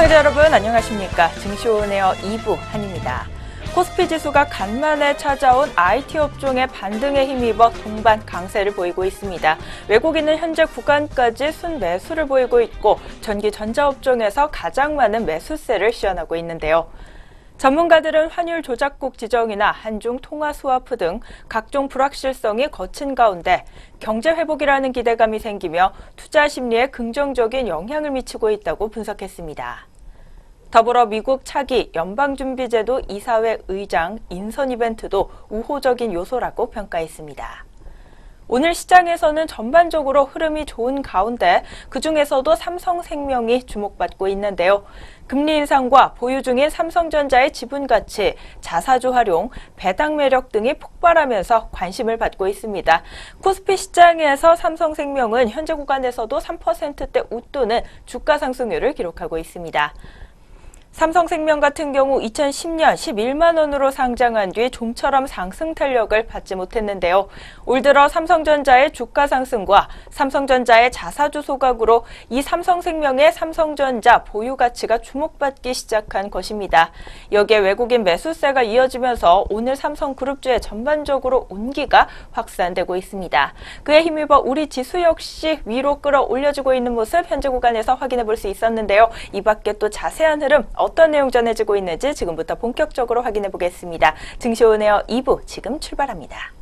시청자 여러분 안녕하십니까. 증시오네어 2부 한입니다. 코스피 지수가 간만에 찾아온 IT 업종의 반등에 힘입어 동반 강세를 보이고 있습니다. 외국인은 현재 구간까지 순매수를 보이고 있고 전기 전자업종에서 가장 많은 매수세를 시현하고 있는데요. 전문가들은 환율 조작국 지정이나 한중 통화 스와프 등 각종 불확실성이 거친 가운데 경제 회복이라는 기대감이 생기며 투자 심리에 긍정적인 영향을 미치고 있다고 분석했습니다. 더불어 미국 차기 연방준비제도 이사회 의장 인선 이벤트도 우호적인 요소라고 평가했습니다. 오늘 시장에서는 전반적으로 흐름이 좋은 가운데 그중에서도 삼성생명이 주목받고 있는데요. 금리 인상과 보유 중인 삼성전자의 지분가치, 자사주 활용, 배당 매력 등이 폭발하면서 관심을 받고 있습니다. 코스피 시장에서 삼성생명은 현재 구간에서도 3%대 웃도는 주가 상승률을 기록하고 있습니다. 삼성생명 같은 경우 2010년 11만 원으로 상장한 뒤 좀처럼 상승 탄력을 받지 못했는데요. 올 들어 삼성전자의 주가 상승과 삼성전자의 자사주 소각으로 이 삼성생명의 삼성전자 보유 가치가 주목받기 시작한 것입니다. 여기에 외국인 매수세가 이어지면서 오늘 삼성그룹주의 전반적으로 온기가 확산되고 있습니다. 그에 힘입어 우리 지수 역시 위로 끌어올려지고 있는 모습 현재 구간에서 확인해 볼 수 있었는데요. 이 밖에 또 자세한 흐름 어떤 내용 전해지고 있는지 지금부터 본격적으로 확인해 보겠습니다. 증시오네어 2부 지금 출발합니다.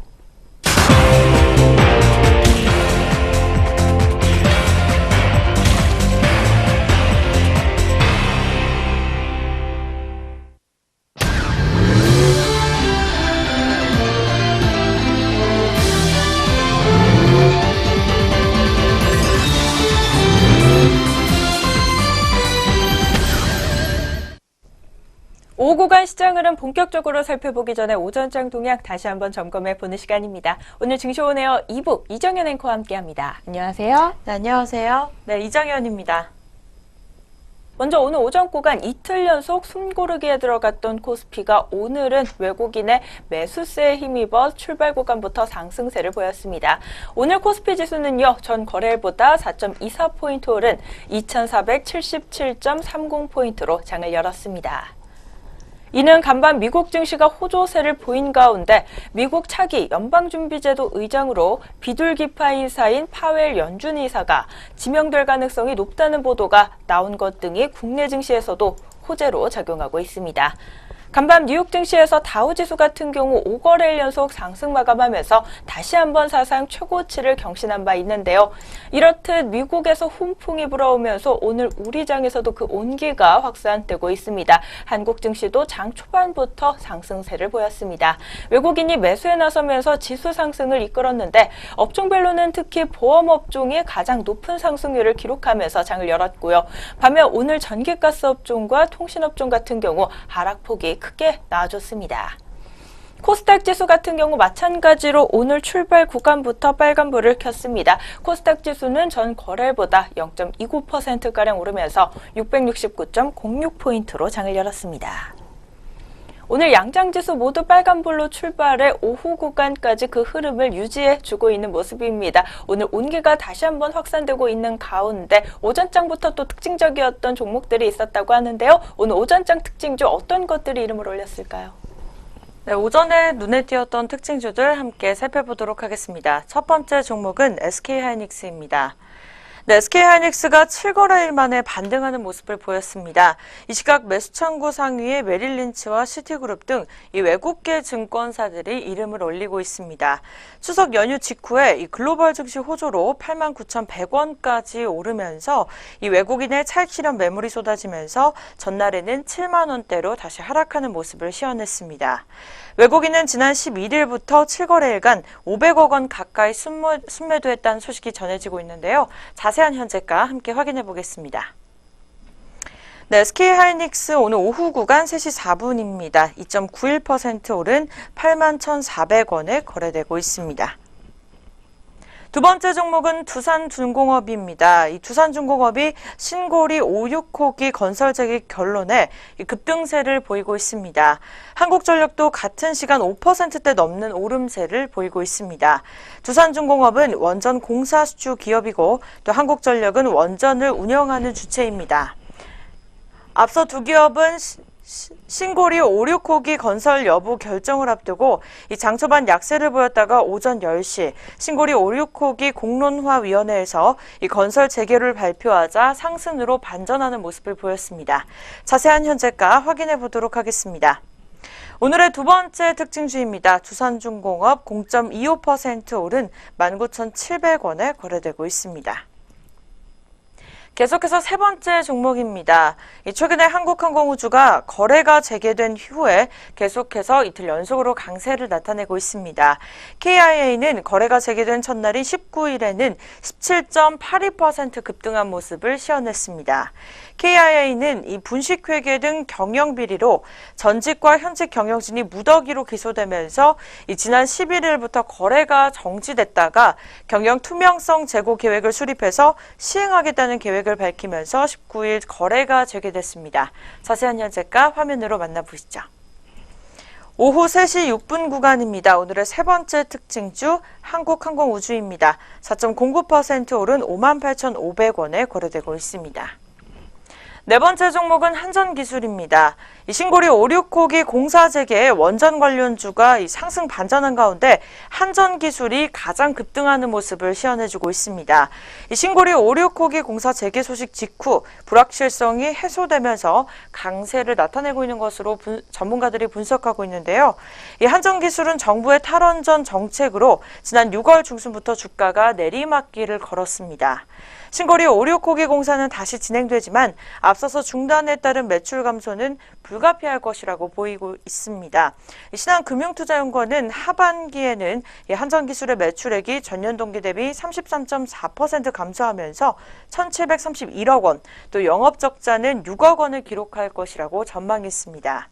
오후 구간 시장 흐름 본격적으로 살펴보기 전에 오전장 동향 다시 한번 점검해보는 시간입니다. 오늘 증시오네어 2부 이정현 앵커와 함께합니다. 안녕하세요. 네, 안녕하세요. 네, 이정현입니다. 먼저 오늘 오전 구간 이틀 연속 숨고르기에 들어갔던 코스피가 오늘은 외국인의 매수세에 힘입어 출발 구간부터 상승세를 보였습니다. 오늘 코스피 지수는요, 전 거래일보다 4.24포인트 오른 2477.30포인트로 장을 열었습니다. 이는 간밤 미국 증시가 호조세를 보인 가운데 미국 차기 연방준비제도 의장으로 비둘기파 인사인 파웰 연준 이사가 지명될 가능성이 높다는 보도가 나온 것 등이 국내 증시에서도 호재로 작용하고 있습니다. 간밤 뉴욕 증시에서 다우지수 같은 경우 5거래일 연속 상승 마감하면서 다시 한번 사상 최고치를 경신한 바 있는데요. 이렇듯 미국에서 훈풍이 불어오면서 오늘 우리 장에서도 그 온기가 확산되고 있습니다. 한국 증시도 장 초반부터 상승세를 보였습니다. 외국인이 매수에 나서면서 지수 상승을 이끌었는데 업종별로는 특히 보험업종이 가장 높은 상승률을 기록하면서 장을 열었고요. 반면 오늘 전기가스 업종과 통신업종 같은 경우 하락폭이 크게 나아졌습니다. 코스닥 지수 같은 경우 마찬가지로 오늘 출발 구간부터 빨간불을 켰습니다. 코스닥 지수는 전 거래일보다 0.29%가량 오르면서 669.06포인트로 장을 열었습니다. 오늘 양장지수 모두 빨간불로 출발해 오후 구간까지 그 흐름을 유지해주고 있는 모습입니다. 오늘 온기가 다시 한번 확산되고 있는 가운데 오전장부터 또 특징적이었던 종목들이 있었다고 하는데요. 오늘 오전장 특징주 어떤 것들이 이름을 올렸을까요? 네, 오전에 눈에 띄었던 특징주들 함께 살펴보도록 하겠습니다. 첫 번째 종목은 SK하이닉스입니다. 네, SK하이닉스가 7거래일 만에 반등하는 모습을 보였습니다. 이 시각 매수 창구 상위에 메릴린치와 시티그룹 등 이 외국계 증권사들이 이름을 올리고 있습니다. 추석 연휴 직후에 이 글로벌 증시 호조로 89,100원까지 오르면서 이 외국인의 차익 실현 매물이 쏟아지면서 전날에는 7만 원대로 다시 하락하는 모습을 시현했습니다. 외국인은 지난 11일부터 7거래일간 500억 원 가까이 순매도했다는 소식이 전해지고 있는데요. 자세한 현재가 함께 확인해 보겠습니다. 네, SK하이닉스 오늘 오후 구간 3시 4분입니다. 2.91% 오른 81,400원에 거래되고 있습니다. 두 번째 종목은 두산중공업입니다. 이 두산중공업이 신고리 5,6호기 건설재개 결론에 급등세를 보이고 있습니다. 한국전력도 같은 시간 5%대 넘는 오름세를 보이고 있습니다. 두산중공업은 원전 공사 수주 기업이고 또 한국전력은 원전을 운영하는 주체입니다. 앞서 두 기업은 신고리 5, 6호기 건설 여부 결정을 앞두고 이 장초반 약세를 보였다가 오전 10시 신고리 5, 6호기 공론화위원회에서 이 건설 재개를 발표하자 상승으로 반전하는 모습을 보였습니다. 자세한 현재가 확인해 보도록 하겠습니다. 오늘의 두 번째 특징주입니다. 두산중공업 0.25% 오른 19,700원에 거래되고 있습니다. 계속해서 세 번째 종목입니다. 최근에 한국항공우주가 거래가 재개된 후에 계속해서 이틀 연속으로 강세를 나타내고 있습니다. KIA는 거래가 재개된 첫날인 19일에는 17.82% 급등한 모습을 시현했습니다. KIA는 이 분식회계 등 경영비리로 전직과 현직 경영진이 무더기로 기소되면서 지난 11일부터 거래가 정지됐다가 경영 투명성 제고 계획을 수립해서 시행하겠다는 계획을 밝히면서 19일 거래가 재개됐습니다. 자세한 현재가 화면으로 만나보시죠. 오후 3시 6분 구간입니다. 오늘의 세 번째 특징주 한국항공우주입니다. 4.09% 오른 58,500원에 거래되고 있습니다. 네 번째 종목은 한전기술입니다. 신고리 5, 6호기 공사 재개의 원전 관련주가 상승 반전한 가운데 한전기술이 가장 급등하는 모습을 시현해주고 있습니다. 신고리 5, 6호기 공사 재개 소식 직후 불확실성이 해소되면서 강세를 나타내고 있는 것으로 전문가들이 분석하고 있는데요. 이 한전기술은 정부의 탈원전 정책으로 지난 6월 중순부터 주가가 내리막길을 걸었습니다. 신고리 5, 6호기 공사는 다시 진행되지만 앞서서 중단에 따른 매출 감소는 불가피할 것이라고 보이고 있습니다. 신한금융투자연구원은 하반기에는 한전기술의 매출액이 전년 동기 대비 33.4% 감소하면서 1,731억 원, 또 영업적자는 6억 원을 기록할 것이라고 전망했습니다.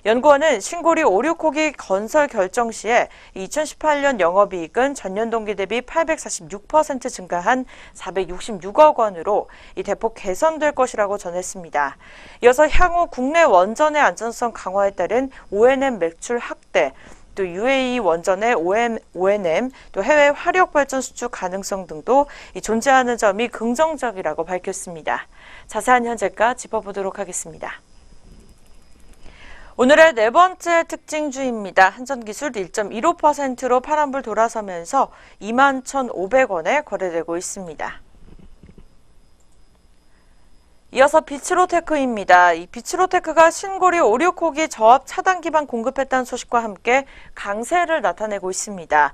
연구원은 신고리 5, 6호기 건설 결정 시에 2018년 영업이익은 전년 동기 대비 846% 증가한 466억 원으로 대폭 개선될 것이라고 전했습니다. 이어서 향후 국내 원전의 안전성 강화에 따른 O&M 매출 확대, 또 UAE 원전의 O&M, 또 해외 화력발전 수출 가능성 등도 존재하는 점이 긍정적이라고 밝혔습니다. 자세한 현재가 짚어보도록 하겠습니다. 오늘의 네 번째 특징주입니다. 한전기술 1.15%로 파란불 돌아서면서 21,500원에 거래되고 있습니다. 이어서 비츠로테크입니다. 이 비츠로테크가 신고리 5, 6호기 저압 차단 기반 공급했다는 소식과 함께 강세를 나타내고 있습니다.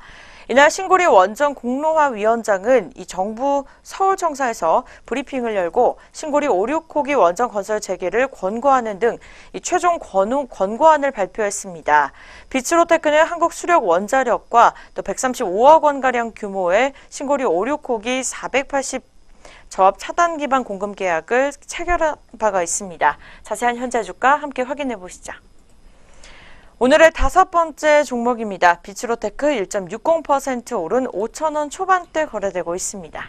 이날 신고리 원전 공로화 위원장은 이 정부 서울청사에서 브리핑을 열고 신고리 5, 6호기 원전 건설 재개를 권고하는 등 이 최종 권고안을 발표했습니다. 비츠로테크는 한국 수력 원자력과 또 135억 원가량 규모의 신고리 5, 6호기 480 저압 차단 기반 공급 계약을 체결한 바가 있습니다. 자세한 현재 주가 함께 확인해 보시죠. 오늘의 다섯 번째 종목입니다. 비츠로테크 1.60% 오른 5,000원 초반대 거래되고 있습니다.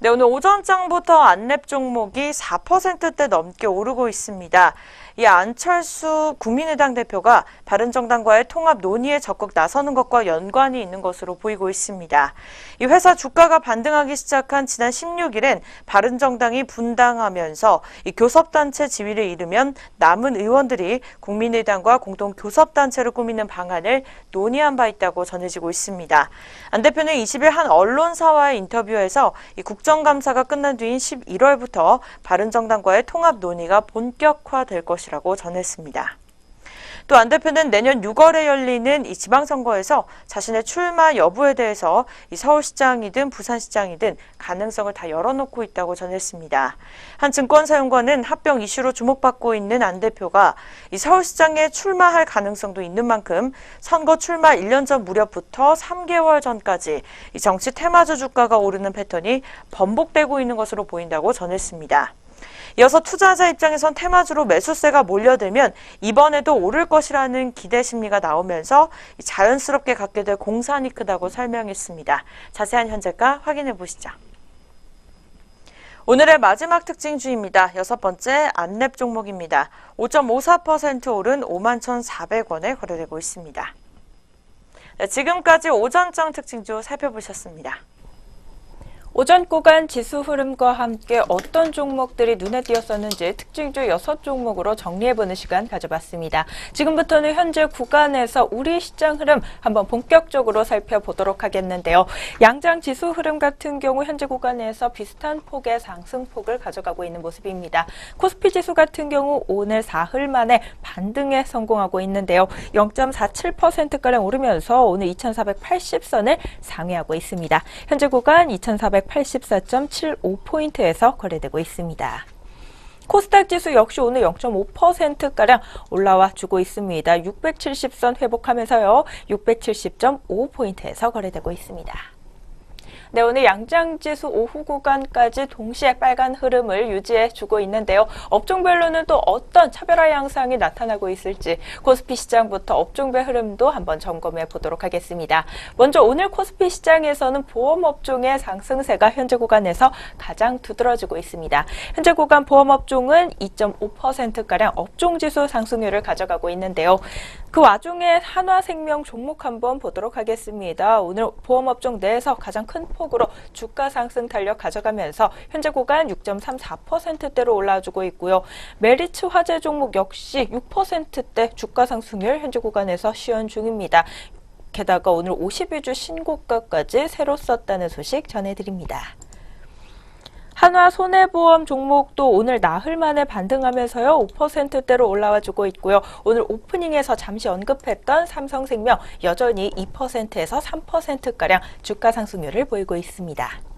네, 오늘 오전장부터 안랩 종목이 4%대 넘게 오르고 있습니다. 이 안철수 국민의당 대표가 바른정당과의 통합 논의에 적극 나서는 것과 연관이 있는 것으로 보이고 있습니다. 이 회사 주가가 반등하기 시작한 지난 16일엔 바른정당이 분당하면서 이 교섭단체 지위를 잃으면 남은 의원들이 국민의당과 공동 교섭단체를 꾸미는 방안을 논의한 바 있다고 전해지고 있습니다. 안 대표는 20일 한 언론사와의 인터뷰에서 이 국정감사가 끝난 뒤인 11월부터 바른정당과의 통합 논의가 본격화될 것이라고 전했습니다. 또 안 대표는 내년 6월에 열리는 이 지방선거에서 자신의 출마 여부에 대해서 이 서울시장이든 부산시장이든 가능성을 다 열어놓고 있다고 전했습니다. 한 증권사연구원은 합병 이슈로 주목받고 있는 안 대표가 이 서울시장에 출마할 가능성도 있는 만큼 선거 출마 1년 전 무렵부터 3개월 전까지 이 정치 테마주 주가가 오르는 패턴이 번복되고 있는 것으로 보인다고 전했습니다. 이어서 투자자 입장에선 테마주로 매수세가 몰려들면 이번에도 오를 것이라는 기대 심리가 나오면서 자연스럽게 갖게 될 공산이 크다고 설명했습니다. 자세한 현재가 확인해 보시죠. 오늘의 마지막 특징주입니다. 여섯 번째 안랩 종목입니다. 5.54% 오른 51,400원에 거래되고 있습니다. 네, 지금까지 오전장 특징주 살펴보셨습니다. 오전 구간 지수 흐름과 함께 어떤 종목들이 눈에 띄었었는지 특징주 6종목으로 정리해보는 시간 가져봤습니다. 지금부터는 현재 구간에서 우리 시장 흐름 한번 본격적으로 살펴보도록 하겠는데요. 양장 지수 흐름 같은 경우 현재 구간에서 비슷한 폭의 상승폭을 가져가고 있는 모습입니다. 코스피 지수 같은 경우 오늘 사흘 만에 반등에 성공하고 있는데요. 0.47%가량 오르면서 오늘 2480선을 상회하고 있습니다. 현재 구간 2484.75포인트에서 거래되고 있습니다. 코스닥 지수 역시 오늘 0.5%가량 올라와 주고 있습니다. 670선 회복하면서요. 670.5포인트에서 거래되고 있습니다. 네, 오늘 양장지수 오후 구간까지 동시에 빨간 흐름을 유지해 주고 있는데요. 업종별로는 또 어떤 차별화 양상이 나타나고 있을지 코스피 시장부터 업종별 흐름도 한번 점검해 보도록 하겠습니다. 먼저 오늘 코스피 시장에서는 보험업종의 상승세가 현재 구간에서 가장 두드러지고 있습니다. 현재 구간 보험업종은 2.5%가량 업종지수 상승률을 가져가고 있는데요. 그 와중에 한화생명 종목 한번 보도록 하겠습니다. 오늘 보험업종 내에서 가장 큰 폭으로 주가 상승 탄력 가져가면서 현재 구간 6.34%대로 올라와주고 있고요. 메리츠 화재 종목 역시 6%대 주가 상승률 현재 구간에서 시연 중입니다. 게다가 오늘 52주 신고가까지 새로 썼다는 소식 전해드립니다. 한화 손해보험 종목도 오늘 나흘 만에 반등하면서요. 5%대로 올라와주고 있고요. 오늘 오프닝에서 잠시 언급했던 삼성생명 여전히 2%에서 3%가량 주가 상승률을 보이고 있습니다.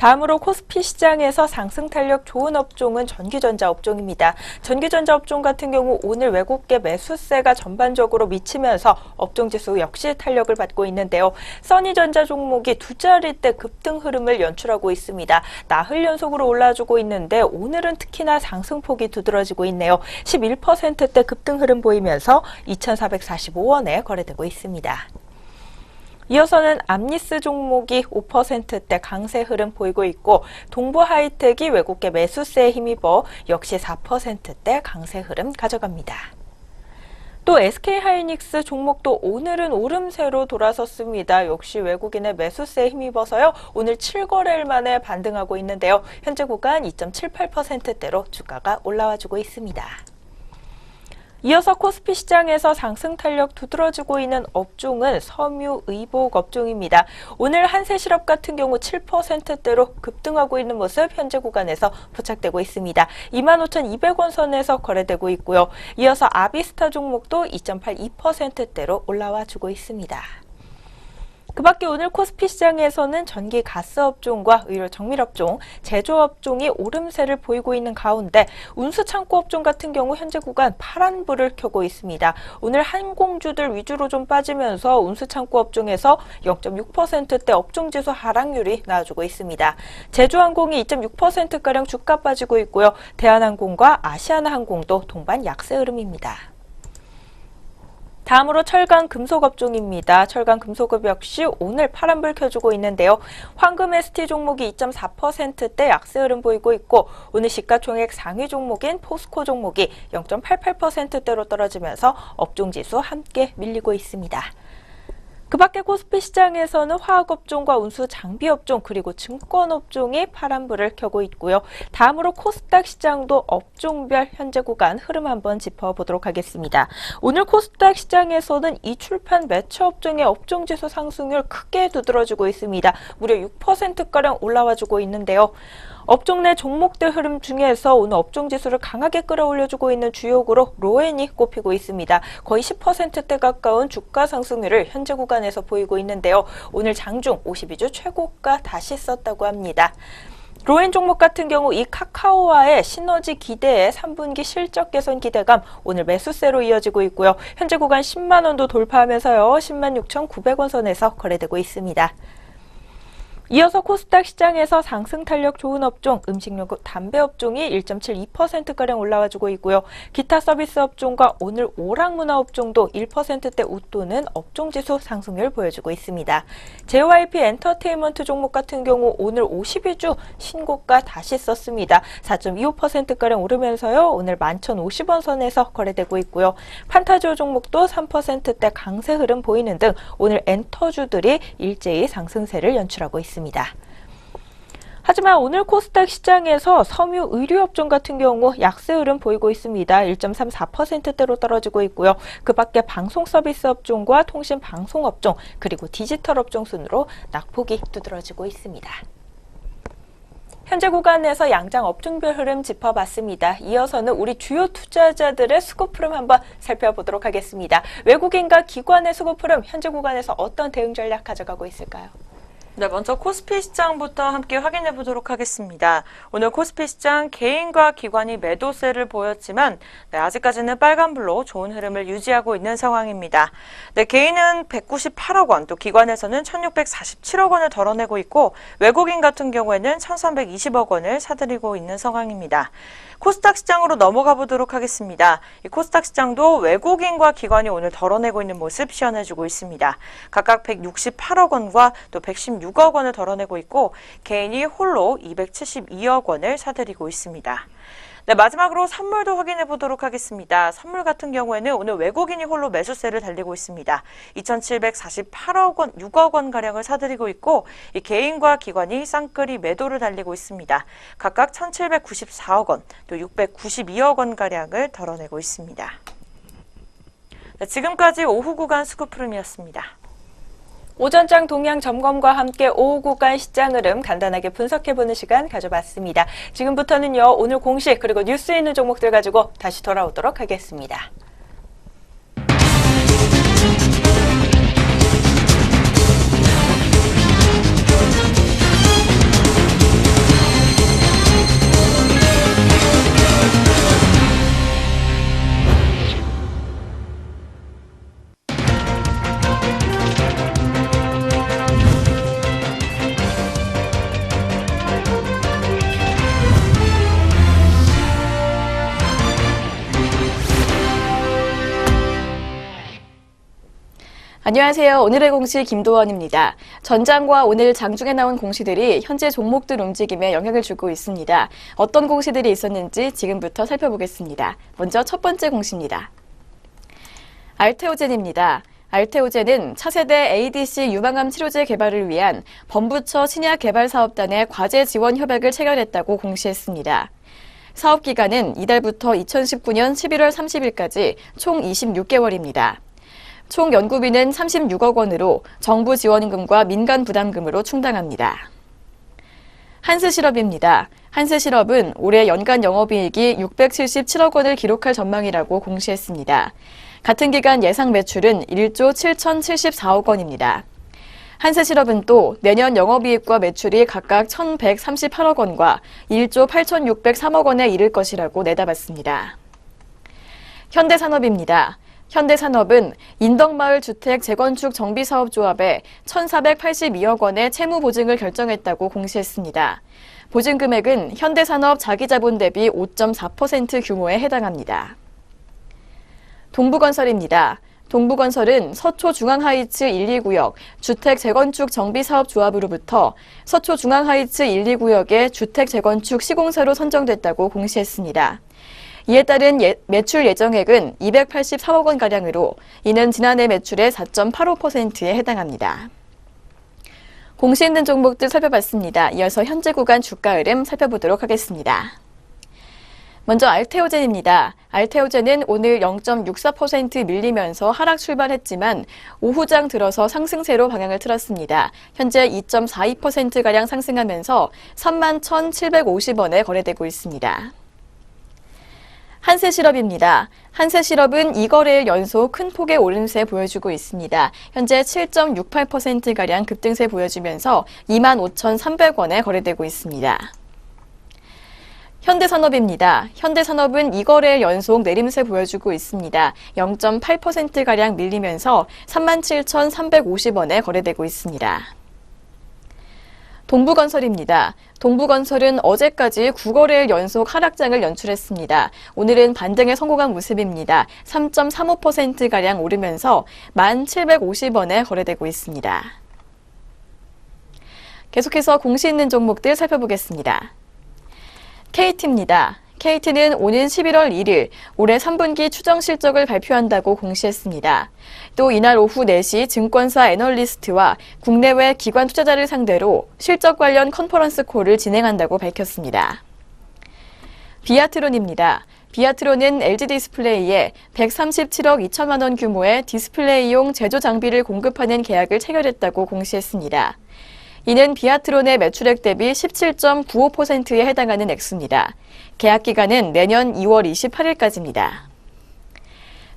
다음으로 코스피 시장에서 상승 탄력 좋은 업종은 전기전자 업종입니다. 전기전자 업종 같은 경우 오늘 외국계 매수세가 전반적으로 미치면서 업종지수 역시 탄력을 받고 있는데요. 써니전자 종목이 두 자릿대 급등 흐름을 연출하고 있습니다. 나흘 연속으로 올라주고 있는데 오늘은 특히나 상승폭이 두드러지고 있네요. 11%대 급등 흐름 보이면서 2,445원에 거래되고 있습니다. 이어서는 암리스 종목이 5%대 강세 흐름 보이고 있고 동부하이텍이 외국계 매수세에 힘입어 역시 4%대 강세 흐름 가져갑니다. 또 SK하이닉스 종목도 오늘은 오름세로 돌아섰습니다. 역시 외국인의 매수세에 힘입어서요. 오늘 7거래일 만에 반등하고 있는데요. 현재 구간 2.78%대로 주가가 올라와주고 있습니다. 이어서 코스피 시장에서 상승 탄력 두드러지고 있는 업종은 섬유의복 업종입니다. 오늘 한세실업 같은 경우 7%대로 급등하고 있는 모습 현재 구간에서 포착되고 있습니다. 25,200원 선에서 거래되고 있고요. 이어서 아비스타 종목도 2.82%대로 올라와 주고 있습니다. 그 밖에 오늘 코스피 시장에서는 전기 가스 업종과 의료 정밀 업종, 제조업종이 오름세를 보이고 있는 가운데 운수 창고 업종 같은 경우 현재 구간 파란불을 켜고 있습니다. 오늘 항공주들 위주로 좀 빠지면서 운수 창고 업종에서 0.6%대 업종지수 하락률이 나와주고 있습니다. 제주항공이 2.6%가량 주가 빠지고 있고요. 대한항공과 아시아나항공도 동반 약세 흐름입니다. 다음으로 철강 금속 업종입니다. 철강 금속업 역시 오늘 파란불 켜주고 있는데요. 황금 ST 종목이 2.4%대 약세 흐름 보이고 있고 오늘 시가총액 상위 종목인 포스코 종목이 0.88%대로 떨어지면서 업종지수 함께 밀리고 있습니다. 그 밖에 코스피 시장에서는 화학업종과 운수 장비업종 그리고 증권업종이 파란불을 켜고 있고요. 다음으로 코스닥 시장도 업종별 현재 구간 흐름 한번 짚어보도록 하겠습니다. 오늘 코스닥 시장에서는 이 출판 매체 업종의 업종지수 상승률 크게 두드러지고 있습니다. 무려 6%가량 올라와주고 있는데요. 업종 내 종목들 흐름 중에서 오늘 업종지수를 강하게 끌어올려주고 있는 주요구로 로엔이 꼽히고 있습니다. 거의 10%대 가까운 주가 상승률을 현재 구간에서 보이고 있는데요. 오늘 장중 52주 최고가 다시 썼다고 합니다. 로엔 종목 같은 경우 이 카카오와의 시너지 기대에 3분기 실적 개선 기대감 오늘 매수세로 이어지고 있고요. 현재 구간 10만 원도 돌파하면서요. 106,900원 선에서 거래되고 있습니다. 이어서 코스닥 시장에서 상승 탄력 좋은 업종, 음식료, 담배 업종이 1.72%가량 올라와주고 있고요. 기타 서비스 업종과 오늘 오락문화 업종도 1%대 웃도는 업종지수 상승률 보여주고 있습니다. JYP 엔터테인먼트 종목 같은 경우 오늘 52주 신고가 다시 썼습니다. 4.25%가량 오르면서요. 오늘 11,050원 선에서 거래되고 있고요. 판타지오 종목도 3%대 강세 흐름 보이는 등 오늘 엔터주들이 일제히 상승세를 연출하고 있습니다. 하지만 오늘 코스닥 시장에서 섬유 의류업종 같은 경우 약세 흐름 보이고 있습니다. 1.34%대로 떨어지고 있고요. 그 밖에 방송 서비스 업종과 통신 방송 업종 그리고 디지털 업종 순으로 낙폭이 두드러지고 있습니다. 현재 구간에서 양장 업종별 흐름 짚어봤습니다. 이어서는 우리 주요 투자자들의 수급 흐름 한번 살펴보도록 하겠습니다. 외국인과 기관의 수급 흐름 현재 구간에서 어떤 대응 전략 가져가고 있을까요? 네, 먼저 코스피 시장부터 함께 확인해 보도록 하겠습니다. 오늘 코스피 시장 개인과 기관이 매도세를 보였지만 아직까지는 빨간불로 좋은 흐름을 유지하고 있는 상황입니다. 네, 개인은 198억 원, 또 기관에서는 1647억 원을 덜어내고 있고 외국인 같은 경우에는 1320억 원을 사들이고 있는 상황입니다. 코스닥 시장으로 넘어가 보도록 하겠습니다. 이 코스닥 시장도 외국인과 기관이 오늘 덜어내고 있는 모습 시연해주고 있습니다. 각각 168억 원과 또 116억 원을 덜어내고 있고 개인이 홀로 272억 원을 사들이고 있습니다. 네, 마지막으로 선물도 확인해 보도록 하겠습니다. 선물 같은 경우에는 오늘 외국인이 홀로 매수세를 달리고 있습니다. 2,748억 원, 6억 원 가량을 사들이고 있고 이 개인과 기관이 쌍끌이 매도를 달리고 있습니다. 각각 1,794억 원, 또 692억 원 가량을 덜어내고 있습니다. 네, 지금까지 오후 구간 스급 흐름이었습니다. 오전장 동향 점검과 함께 오후 구간 시장 흐름 간단하게 분석해보는 시간 가져봤습니다. 지금부터는요, 오늘 공식 그리고 뉴스에 있는 종목들 가지고 다시 돌아오도록 하겠습니다. 안녕하세요. 오늘의 공시 김도원입니다. 전장과 오늘 장중에 나온 공시들이 현재 종목들 움직임에 영향을 주고 있습니다. 어떤 공시들이 있었는지 지금부터 살펴보겠습니다. 먼저 첫 번째 공시입니다. 알테오젠입니다. 알테오젠은 차세대 ADC 유방암 치료제 개발을 위한 범부처 신약개발사업단의 과제 지원 협약을 체결했다고 공시했습니다. 사업기간은 이달부터 2019년 11월 30일까지 총 26개월입니다. 총 연구비는 36억 원으로 정부 지원금과 민간 부담금으로 충당합니다. 한스실업입니다. 한스실업은 올해 연간 영업이익이 677억 원을 기록할 전망이라고 공시했습니다. 같은 기간 예상 매출은 1조 7,074억 원입니다. 한스실업은 또 내년 영업이익과 매출이 각각 1,138억 원과 1조 8,603억 원에 이를 것이라고 내다봤습니다. 현대산업입니다. 현대산업은 인덕마을 주택 재건축 정비사업조합에 1,482억 원의 채무 보증을 결정했다고 공시했습니다. 보증 금액은 현대산업 자기자본 대비 5.4% 규모에 해당합니다. 동부건설입니다. 동부건설은 서초중앙하이츠 1, 2구역 주택 재건축 정비사업조합으로부터 서초중앙하이츠 1, 2구역의 주택 재건축 시공사로 선정됐다고 공시했습니다. 이에 따른 매출 예정액은 283억 원가량으로 이는 지난해 매출의 4.85%에 해당합니다. 공시 있는 종목들 살펴봤습니다. 이어서 현재 구간 주가 흐름 살펴보도록 하겠습니다. 먼저 알테오젠입니다. 알테오젠은 오늘 0.64% 밀리면서 하락 출발했지만 오후장 들어서 상승세로 방향을 틀었습니다. 현재 2.42%가량 상승하면서 31,750원에 거래되고 있습니다. 한세실업입니다. 한세실업은 2거래일 연속 큰 폭의 오름세 보여주고 있습니다. 현재 7.68%가량 급등세 보여주면서 25,300원에 거래되고 있습니다. 현대산업입니다. 현대산업은 2거래일 연속 내림세 보여주고 있습니다. 0.8%가량 밀리면서 37,350원에 거래되고 있습니다. 동부건설입니다. 동부건설은 어제까지 9거래일 연속 하락장을 연출했습니다. 오늘은 반등에 성공한 모습입니다. 3.35%가량 오르면서 1,750원에 거래되고 있습니다. 계속해서 공시 있는 종목들 살펴보겠습니다. KT입니다. KT는 오는 11월 1일 올해 3분기 추정 실적을 발표한다고 공시했습니다. 또 이날 오후 4시 증권사 애널리스트와 국내외 기관 투자자를 상대로 실적 관련 컨퍼런스 콜을 진행한다고 밝혔습니다. 비아트론입니다. 비아트론은 LG디스플레이에 137억 2천만 원 규모의 디스플레이용 제조 장비를 공급하는 계약을 체결했다고 공시했습니다. 이는 비아트론의 매출액 대비 17.95%에 해당하는 액수입니다. 계약 기간은 내년 2월 28일까지입니다.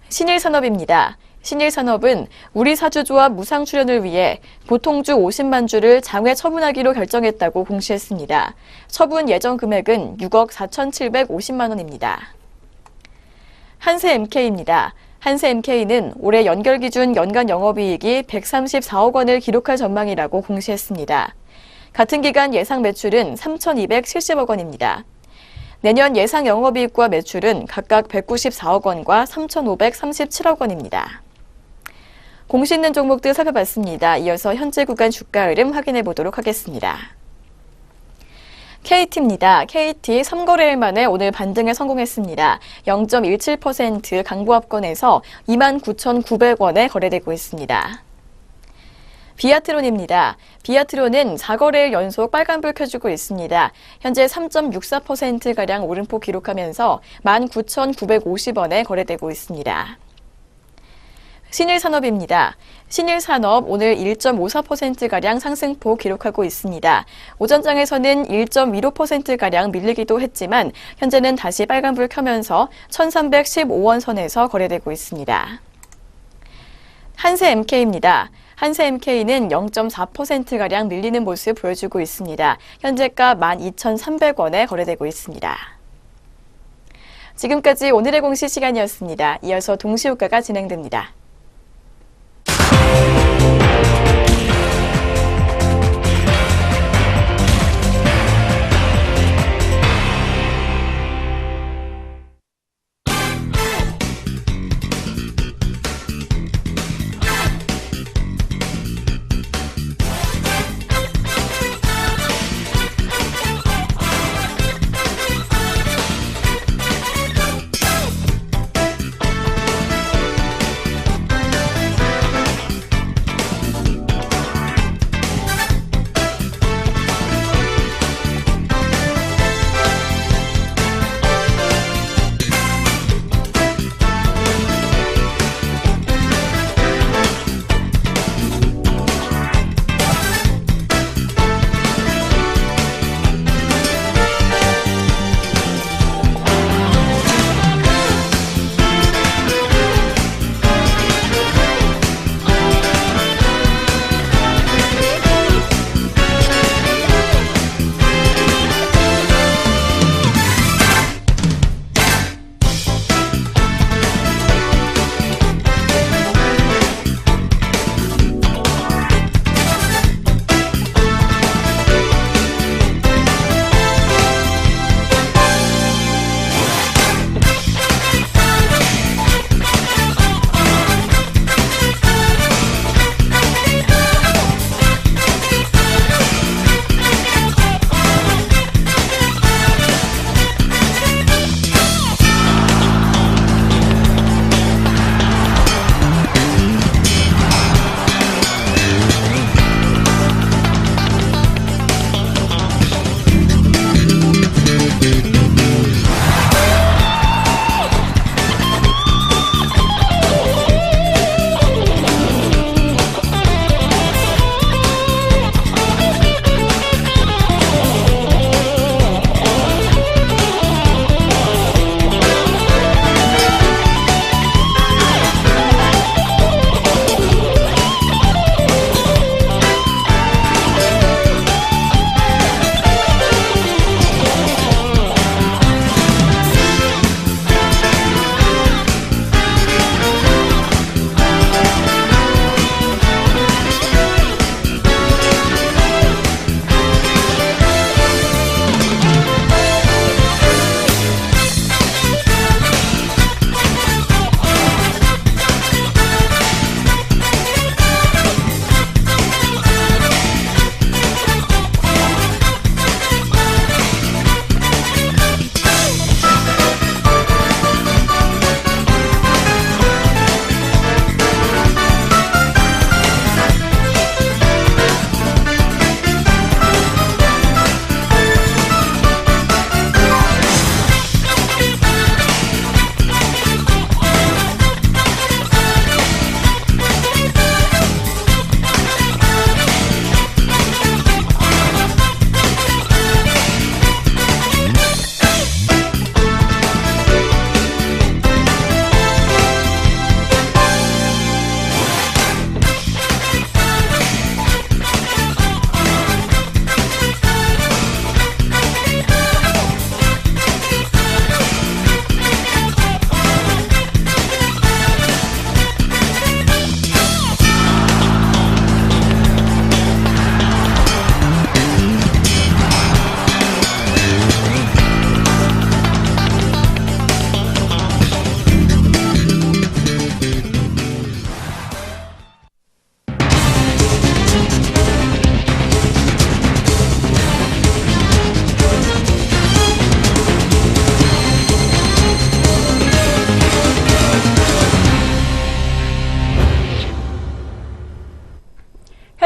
신일산업입니다. 신일산업은 우리 사주조합 무상 출연을 위해 보통주 50만 주를 장외 처분하기로 결정했다고 공시했습니다. 처분 예정 금액은 6억 4,750만 원입니다. 한세MK입니다. 한세MK는 올해 연결 기준 연간 영업이익이 134억 원을 기록할 전망이라고 공시했습니다. 같은 기간 예상 매출은 3,270억 원입니다. 내년 예상 영업이익과 매출은 각각 194억 원과 3,537억 원입니다. 공시 있는 종목들 살펴봤습니다. 이어서 현재 구간 주가 흐름 확인해 보도록 하겠습니다. KT입니다. KT 3거래일 만에 오늘 반등에 성공했습니다. 0.17% 강보합권에서 29,900원에 거래되고 있습니다. 비아트론입니다. 비아트론은 4거래일 연속 빨간불 켜주고 있습니다. 현재 3.64%가량 오름폭 기록하면서 19,950원에 거래되고 있습니다. 신일산업입니다. 신일산업 오늘 1.54%가량 상승폭 기록하고 있습니다. 오전장에서는 1.15%가량 밀리기도 했지만 현재는 다시 빨간불 켜면서 1,315원 선에서 거래되고 있습니다. 한세MK입니다. 한세MK는 0.4%가량 밀리는 모습 보여주고 있습니다. 현재가 12,300원에 거래되고 있습니다. 지금까지 오늘의 공시 시간이었습니다. 이어서 동시효과가 진행됩니다.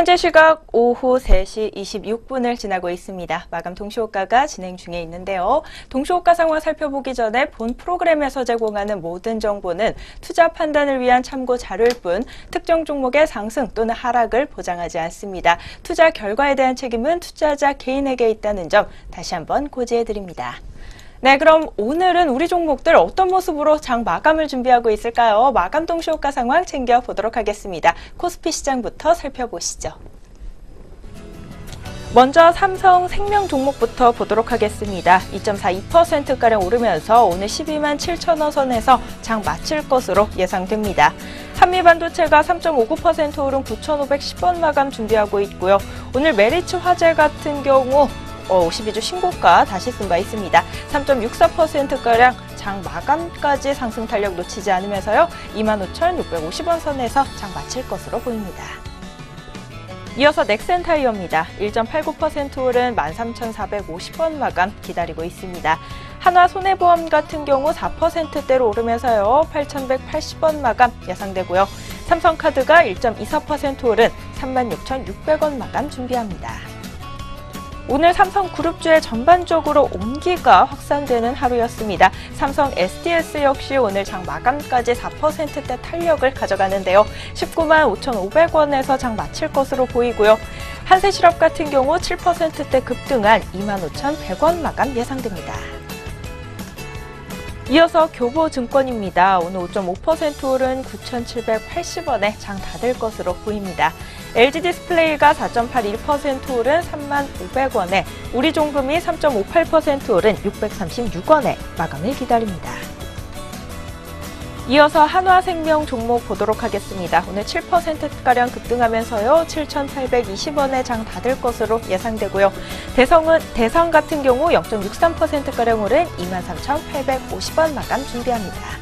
현재 시각 오후 3시 26분을 지나고 있습니다. 마감 동시호가가 진행 중에 있는데요. 동시호가 상황 살펴보기 전에 본 프로그램에서 제공하는 모든 정보는 투자 판단을 위한 참고 자료일 뿐 특정 종목의 상승 또는 하락을 보장하지 않습니다. 투자 결과에 대한 책임은 투자자 개인에게 있다는 점 다시 한번 고지해드립니다. 네, 그럼 오늘은 우리 종목들 어떤 모습으로 장 마감을 준비하고 있을까요? 마감 동시호가 상황 챙겨보도록 하겠습니다. 코스피 시장부터 살펴보시죠. 먼저 삼성생명 종목부터 보도록 하겠습니다. 2.42%가량 오르면서 오늘 12만 7천 원 선에서 장 마칠 것으로 예상됩니다. 한미반도체가 3.59% 오른 9,510원 마감 준비하고 있고요. 오늘 메리츠 화재 같은 경우 52주 신고가 다시 쓴 바 있습니다. 3.64%가량 장 마감까지 상승 탄력 놓치지 않으면서요. 25,650원 선에서 장 마칠 것으로 보입니다. 이어서 넥센타이어입니다. 1.89% 오른 13,450원 마감 기다리고 있습니다. 한화손해보험 같은 경우 4%대로 오르면서요. 8,180원 마감 예상되고요. 삼성카드가 1.24% 오른 36,600원 마감 준비합니다. 오늘 삼성그룹주의 전반적으로 온기가 확산되는 하루였습니다. 삼성 SDS 역시 오늘 장 마감까지 4%대 탄력을 가져가는데요. 19만 5,500원에서 장 마칠 것으로 보이고요. 한세실업 같은 경우 7%대 급등한 25,100원 마감 예상됩니다. 이어서 교보증권입니다. 오늘 5.5% 오른 9,780원에 장 닫을 것으로 보입니다. LG디스플레이가 4.81% 오른 35,500원에 우리종금이 3.58% 오른 636원에 마감을 기다립니다. 이어서 한화생명 종목 보도록 하겠습니다. 오늘 7%가량 급등하면서요. 7,820원에 장 닫을 것으로 예상되고요. 대성 같은 경우 0.63%가량 오른 23,850원 마감 준비합니다.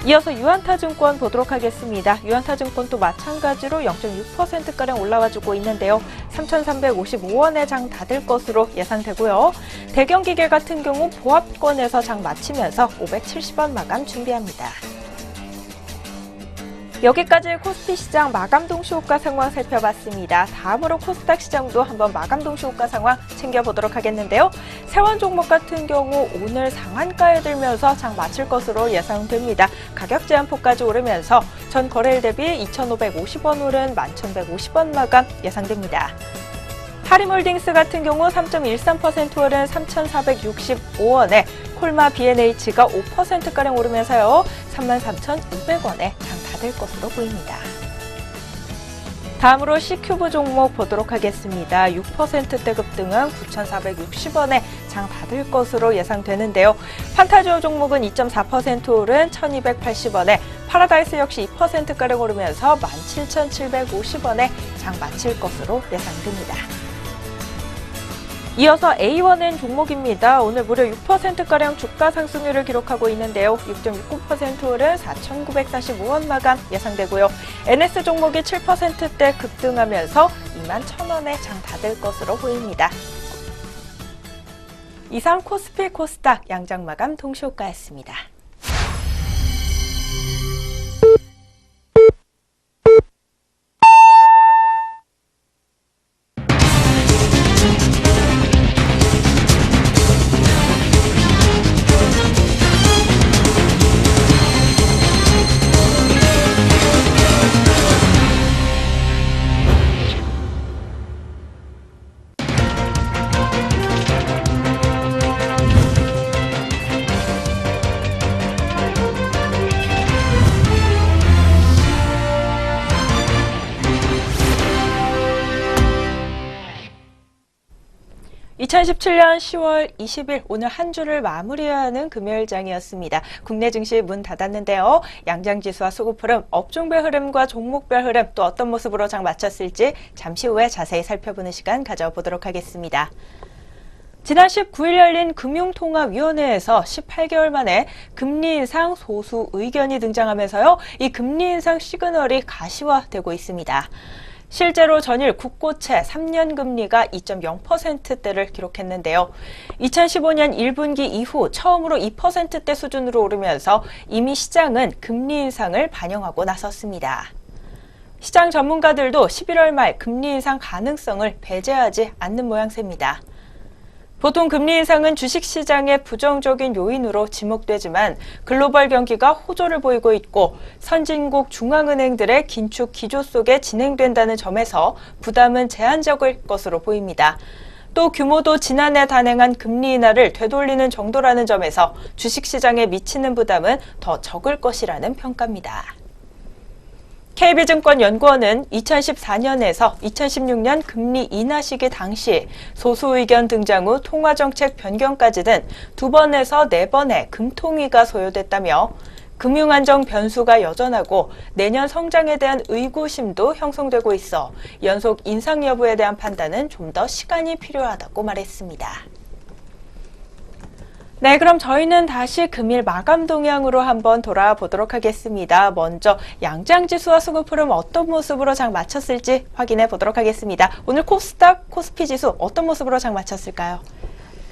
이어서 유한타증권 보도록 하겠습니다. 유한타증권도 마찬가지로 0.6%가량 올라와주고 있는데요. 3,355원에 장 닫을 것으로 예상되고요. 대경기계 같은 경우 보합권에서 장 마치면서 570원 마감 준비합니다. 여기까지 코스피 시장 마감 동시호가 상황 살펴봤습니다. 다음으로 코스닥 시장도 한번 마감 동시호가 상황 챙겨보도록 하겠는데요. 세원 종목 같은 경우 오늘 상한가에 들면서 장 마칠 것으로 예상됩니다. 가격 제한폭까지 오르면서 전 거래일 대비 2,550원 오른 11,150원 마감 예상됩니다. 하림홀딩스 같은 경우 3.13% 오른 3,465원에 콜마 B&H가 5%가량 오르면서요. 33,200원에 장 닫을 것으로 보입니다. 다음으로 C큐브 종목 보도록 하겠습니다. 6%대 급등한 9,460원에 장 닫을 것으로 예상되는데요. 판타지오 종목은 2.4% 오른 1,280원에 파라다이스 역시 2%가량 오르면서 17,750원에 장 마칠 것으로 예상됩니다. 이어서 A1N 종목입니다. 오늘 무려 6%가량 주가 상승률을 기록하고 있는데요. 6.69% 오른 4,945원 마감 예상되고요. NS 종목이 7%대 급등하면서 21,000원에 장 닫을 것으로 보입니다. 이상 코스피 코스닥 양장 마감 동시호가였습니다. (2017년 10월 20일) 오늘 한 주를 마무리하는 금요일장이었습니다. 국내 증시 문 닫았는데요. 양장지수와 수급 흐름, 업종별 흐름과 종목별 흐름 또 어떤 모습으로 장 마쳤을지 잠시 후에 자세히 살펴보는 시간 가져보도록 하겠습니다. 지난 19일 열린 금융통화위원회에서 18개월 만에 금리 인상 소수 의견이 등장하면서요. 이 금리 인상 시그널이 가시화되고 있습니다. 실제로 전일 국고채 3년 금리가 2.0%대를 기록했는데요. 2015년 1분기 이후 처음으로 2%대 수준으로 오르면서 이미 시장은 금리 인상을 반영하고 나섰습니다. 시장 전문가들도 11월 말 금리 인상 가능성을 배제하지 않는 모양새입니다. 보통 금리 인상은 주식시장의 부정적인 요인으로 지목되지만 글로벌 경기가 호조를 보이고 있고 선진국 중앙은행들의 긴축 기조 속에 진행된다는 점에서 부담은 제한적일 것으로 보입니다. 또 규모도 지난해 단행한 금리 인하를 되돌리는 정도라는 점에서 주식시장에 미치는 부담은 더 적을 것이라는 평가입니다. KB증권연구원은 2014년에서 2016년 금리 인하 시기 당시 소수 의견 등장 후 통화정책 변경까지 등 2번에서 4번의 금통위가 소요됐다며 금융안정 변수가 여전하고 내년 성장에 대한 의구심도 형성되고 있어 연속 인상 여부에 대한 판단은 좀 더 시간이 필요하다고 말했습니다. 네, 그럼 저희는 다시 금일 마감 동향으로 한번 돌아보도록 하겠습니다. 먼저 양장지수와 수급흐름 어떤 모습으로 장 마쳤을지 확인해 보도록 하겠습니다. 오늘 코스닥, 코스피 지수 어떤 모습으로 장 마쳤을까요?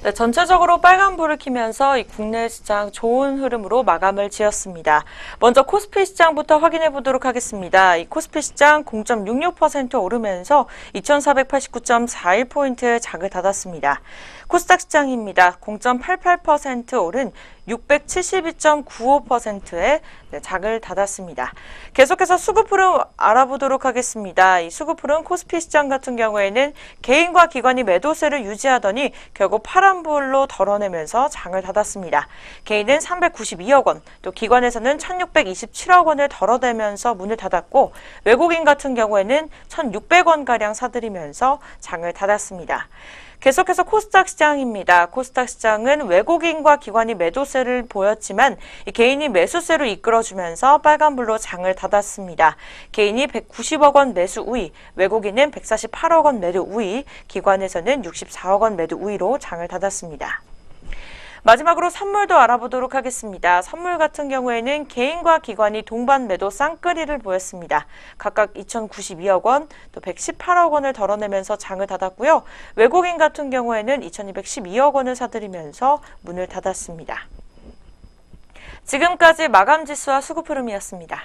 네, 전체적으로 빨간불을 켜면서 이 국내 시장 좋은 흐름으로 마감을 지었습니다. 먼저 코스피 시장부터 확인해 보도록 하겠습니다. 이 코스피 시장 0.66% 오르면서 2489.41포인트의 장을 닫았습니다. 코스닥 시장입니다. 0.88% 오른 672.95%의 장을 닫았습니다. 계속해서 수급 흐름 알아보도록 하겠습니다. 이 수급 흐름 코스피 시장 같은 경우에는 개인과 기관이 매도세를 유지하더니 결국 파란불로 덜어내면서 장을 닫았습니다. 개인은 392억 원, 또 기관에서는 1627억 원을 덜어내면서 문을 닫았고 외국인 같은 경우에는 1600원가량 사들이면서 장을 닫았습니다. 계속해서 코스닥 시장입니다. 코스닥 시장은 외국인과 기관이 매도세를 보였지만 개인이 매수세로 이끌어주면서 빨간불로 장을 닫았습니다. 개인이 190억 원 매수 우위, 외국인은 148억 원 매도 우위, 기관에서는 64억 원 매도 우위로 장을 닫았습니다. 마지막으로 선물도 알아보도록 하겠습니다. 선물 같은 경우에는 개인과 기관이 동반 매도 쌍끌이를 보였습니다. 각각 2,092억 원, 또 118억 원을 덜어내면서 장을 닫았고요. 외국인 같은 경우에는 2,212억 원을 사들이면서 문을 닫았습니다. 지금까지 마감지수와 수급 흐름이었습니다.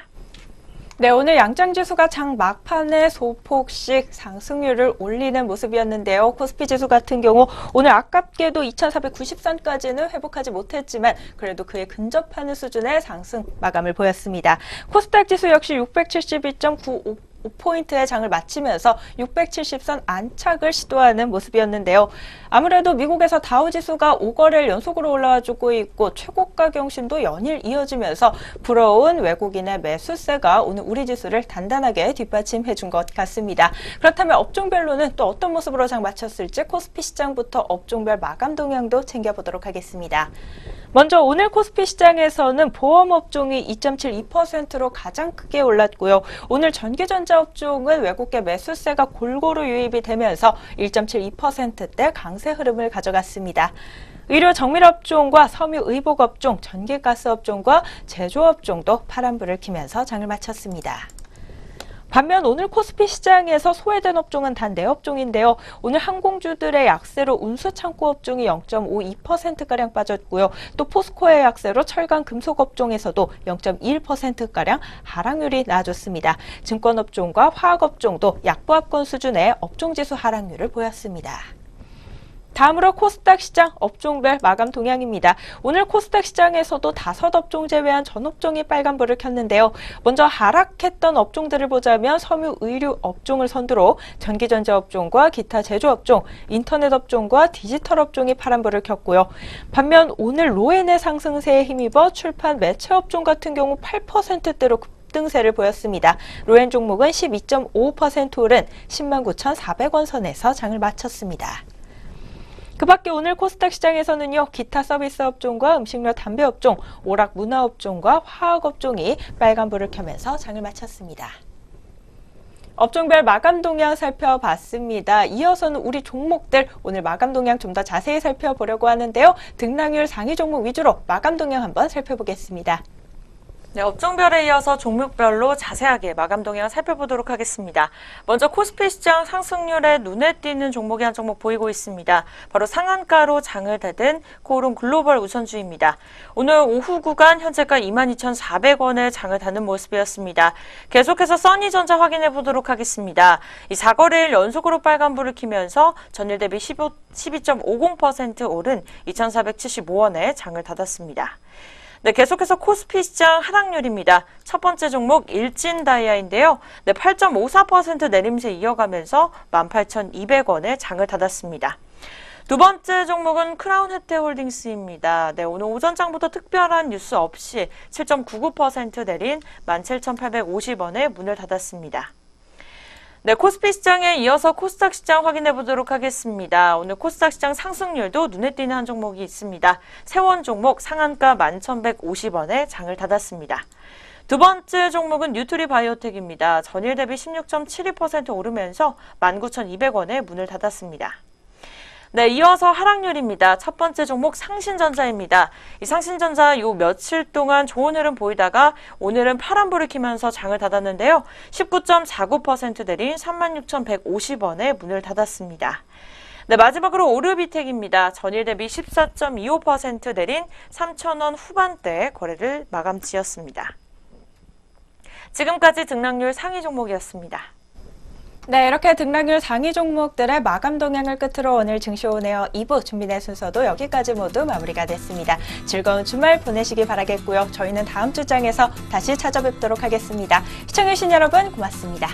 네, 오늘 양장지수가 장 막판에 소폭씩 상승률을 올리는 모습이었는데요. 코스피 지수 같은 경우 오늘 아깝게도 2490선까지는 회복하지 못했지만 그래도 그에 근접하는 수준의 상승 마감을 보였습니다. 코스닥 지수 역시 672.95포인트의 장을 마치면서 670선 안착을 시도하는 모습이었는데요. 아무래도 미국에서 다우지수가 5거래일 연속으로 올라와주고 있고 최고가 경신도 연일 이어지면서 불어온 외국인의 매수세가 오늘 우리 지수를 단단하게 뒷받침해준 것 같습니다. 그렇다면 업종별로는 또 어떤 모습으로 장 마쳤을지 코스피 시장부터 업종별 마감 동향도 챙겨보도록 하겠습니다. 먼저 오늘 코스피 시장에서는 보험업종이 2.72%로 가장 크게 올랐고요. 오늘 전기전자 업종은 외국계 매수세가 골고루 유입이 되면서 1.72%대 강세 흐름을 가져갔습니다. 의료 정밀업종과 섬유의복업종, 전기가스업종과 제조업종도 파란불을 켜면서 장을 마쳤습니다. 반면 오늘 코스피 시장에서 소외된 업종은 단 4업종인데요. 오늘 항공주들의 약세로 운수창고 업종이 0.52%가량 빠졌고요. 또 포스코의 약세로 철강 금속업종에서도 0.21%가량 하락률이 나아졌습니다. 증권업종과 화학업종도 약보합권 수준의 업종지수 하락률을 보였습니다. 다음으로 코스닥 시장 업종별 마감 동향입니다. 오늘 코스닥 시장에서도 5업종 제외한 전 업종이 빨간불을 켰는데요. 먼저 하락했던 업종들을 보자면 섬유 의류 업종을 선두로 전기전자 업종과 기타 제조업종, 인터넷 업종과 디지털 업종이 파란불을 켰고요. 반면 오늘 로엔의 상승세에 힘입어 출판 매체 업종 같은 경우 8%대로 등세를 보였습니다. 로엔 종목은 12.5% 오른 109,400원 선에서 장을 마쳤습니다. 그 밖에 오늘 코스닥 시장에서는요, 기타 서비스 업종과 음식료 담배 업종, 오락 문화 업종과 화학 업종이 빨간불을 켜면서 장을 마쳤습니다. 업종별 마감 동향 살펴봤습니다. 이어서는 우리 종목들 오늘 마감 동향 좀 더 자세히 살펴보려고 하는데요. 등락률 상위 종목 위주로 마감 동향 한번 살펴보겠습니다. 네, 업종별에 이어서 종목별로 자세하게 마감 동향 살펴보도록 하겠습니다. 먼저 코스피 시장 상승률에 눈에 띄는 종목이 한 종목 보이고 있습니다. 바로 상한가로 장을 닫은 코오롱 글로벌 우선주입니다. 오늘 오후 구간 현재가 22,400원에 장을 닫는 모습이었습니다. 계속해서 써니전자 확인해 보도록 하겠습니다. 이 4거래일 연속으로 빨간불을 켜면서 전일 대비 12.50% 오른 2,475원에 장을 닫았습니다. 네, 계속해서 코스피 시장 하락률입니다. 첫 번째 종목 일진다이아인데요. 네, 8.54% 내림세 이어가면서 18,200원에 장을 닫았습니다. 두 번째 종목은 크라운혜태홀딩스입니다. 네, 오늘 오전장부터 특별한 뉴스 없이 7.99% 내린 17,850원에 문을 닫았습니다. 네, 코스피 시장에 이어서 코스닥 시장 확인해 보도록 하겠습니다. 오늘 코스닥 시장 상승률도 눈에 띄는 한 종목이 있습니다. 세원 종목 상한가 11,150원에 장을 닫았습니다. 두 번째 종목은 뉴트리 바이오텍입니다. 전일 대비 16.72% 오르면서 19,200원에 문을 닫았습니다. 네, 이어서 하락률입니다. 첫 번째 종목 상신전자입니다. 이 상신전자 요 며칠 동안 좋은 흐름 보이다가 오늘은 파란불을 켜면서 장을 닫았는데요. 19.49% 내린 36,150원에 문을 닫았습니다. 네, 마지막으로 오르비텍입니다. 전일 대비 14.25% 내린 3,000원 후반대 거래를 마감 지었습니다. 지금까지 등락률 상위 종목이었습니다. 네, 이렇게 등락률 상위 종목들의 마감 동향을 끝으로 오늘 증시오네어 2부 준비된 순서도 여기까지 모두 마무리가 됐습니다. 즐거운 주말 보내시기 바라겠고요. 저희는 다음 주 장에서 다시 찾아뵙도록 하겠습니다. 시청해주신 여러분 고맙습니다.